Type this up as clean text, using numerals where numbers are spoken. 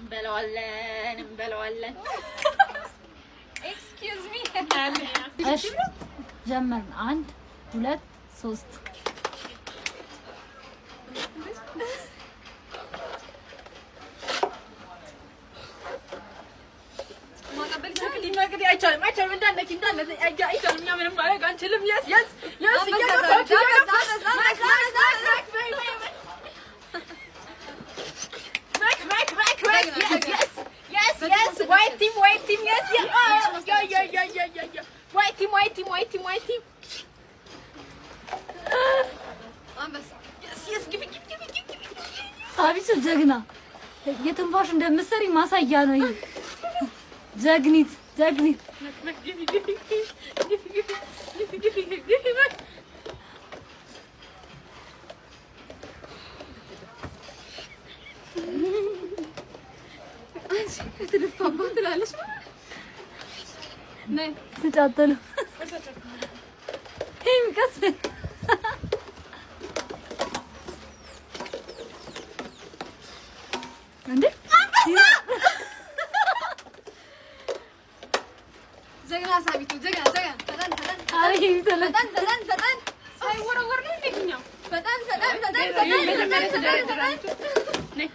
እንበለዋለን። ኤክስኪውዝ ሚ እሺ ጀመርን። 1 2 3 አይቻልም እንዳለች አይቻልም። እኛ ምንም ማድረግ አንችልም። የስ white team yes white team yes give it አቢሱ ጀግና የትንፋሽ እንደምትሰሪ ማሳያ ነው ይሄ። ጀግኒት አንቺ ትልፋባት ትላለች ነይ ተጫተሉ ይሄም ቀስ እንዴ ጀግና ሳቢቱ ጀግና ፈጠን ሳይወረወር ነው እንደኛው ፈጠን ነይ